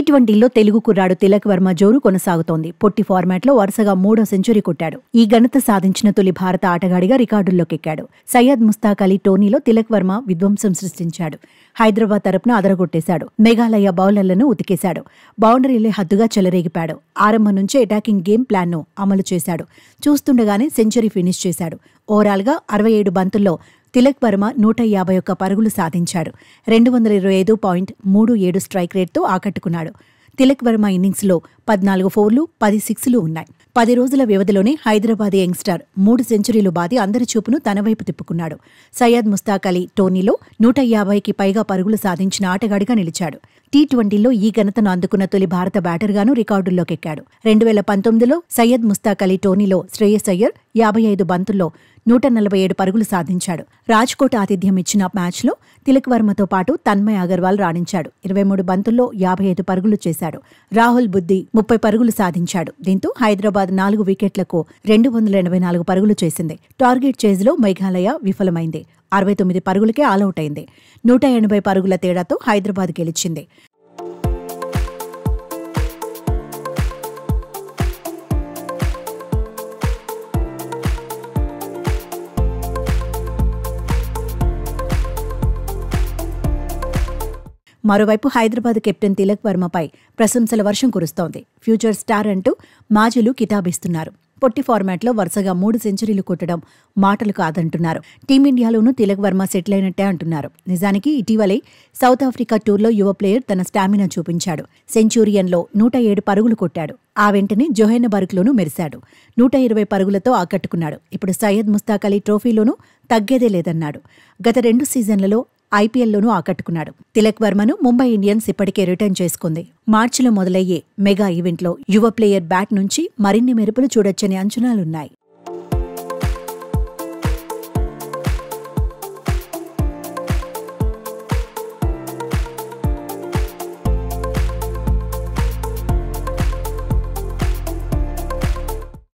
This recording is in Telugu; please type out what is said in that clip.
టీ20లో తెలుగు కుర్రాడు తిలక్ వర్మ జోరు కొనసాగుతోంది. పొట్టి ఫార్మాట్లో వరుసగా 3వ సెంచరీ కొట్టాడు. ఈ ఘనత సాధించిన తొలి భారత ఆటగాడిగా రికార్డుల్లోకెక్కాడు. సయ్యద్ ముస్తాక్ అలీ టోర్నీలో తిలక్ వర్మ విధ్వంసం సృష్టించాడు. హైదరాబాద్ తరపున అదరగొట్టేశాడు. మేఘాలయ బౌలర్లను ఉతికేశాడు. బౌండరీలే హద్దుగా చెలరేగిపాడు. ఆరంభం నుంచే అటాకింగ్ గేమ్ ప్లాన్ను అమలు చేశాడు. చూస్తుండగానే సెంచరీ ఫినిష్ చేశాడు. ఓవరాల్గా 67 బంతుల్లో తిలక్ వర్మ 151 పరుగులు సాధించాడు. 225.37 స్ట్రైక్ రేట్తో ఆకట్టుకున్నాడు. తిలక్ వర్మ ఇన్నింగ్స్లో 14 ఫోర్లు, 10 సిక్స్లు ఉన్నాయి. 10 రోజుల వ్యవధిలోనే హైదరాబాద్ యంగ్స్టర్ 3 సెంచరీలు బాది అందరి చూపును తన వైపు తిప్పుకున్నాడు. సయ్యద్ ముస్తాక్ అలీ టోర్నీలో 150కి పైగా పరుగులు సాధించిన ఆటగాడిగా నిలిచాడు. టీ20లో ఈ ఘనతను అందుకున్న తొలి భారత బ్యాటర్గానూ రికార్డుల్లోకెక్కాడు. 2019లో సయ్యద్ ముస్తాక్ అలీ టోర్నీలో శ్రేయస్ అయ్యర్ 55 బంతుల్లో 147 పరుగులు సాధించాడు. రాజ్కోట్ ఆతిథ్యం ఇచ్చిన మ్యాచ్లో తిలక్ వర్మతో పాటు తన్మయ్ అగర్వాల్ రాణించాడు. 23 బంతుల్లో 55 పరుగులు చేశాడు. రాహుల్ బుద్ది 30 పరుగులు సాధించాడు. దీంతో హైదరాబాద్ 4 వికెట్లకు 284 పరుగులు చేసింది. టార్గెట్ చేజ్లో మేఘాలయ విఫలమైంది. 69 పరుగులకే ఆలౌట్ అయింది. 180 పరుగుల తేడాతో హైదరాబాద్ గెలిచింది. మరోవైపు హైదరాబాద్ కెప్టెన్ తిలక్ వర్మపై ప్రశంసల వర్షం కురుస్తోంది. ఫ్యూచర్ స్టార్ అంటూ మాజీలు కితాబిస్తున్నారు. పొట్టి ఫార్మాట్లో వరుసగా 3 సెంచరీలు కొట్టడం మాటలు కాదంటున్నారు. టీమిండియాలోనూ తిలక్ వర్మ సెటిల్ అయినట్టే అంటున్నారు. నిజానికి ఇటీవలే సౌత్ ఆఫ్రికా టూర్లో యువ ప్లేయర్ తన స్టామినా చూపించాడు. సెంచూరియన్లో 107 పరుగులు కొట్టాడు. ఆ వెంటనే జోహెన్నెబర్గ్లోనూ మెరిశాడు. 120 పరుగులతో ఆకట్టుకున్నాడు. ఇప్పుడు సయ్యద్ ముస్తాక్ అలీ ట్రోఫీలోనూ తగ్గేదే లేదన్నాడు. గత 2 సీజన్లలో ఐపీఎల్లోనూ ఆకట్టుకున్నాడు. తిలక్ వర్మను ముంబై ఇండియన్స్ ఇప్పటికే రిటర్న్ చేసుకుంది. మార్చిలో మొదలయ్యే మెగా ఈవెంట్లో యువ ప్లేయర్ బ్యాట్ నుంచి మరిన్ని మెరుపులు చూడొచ్చని అంచనాలున్నాయి.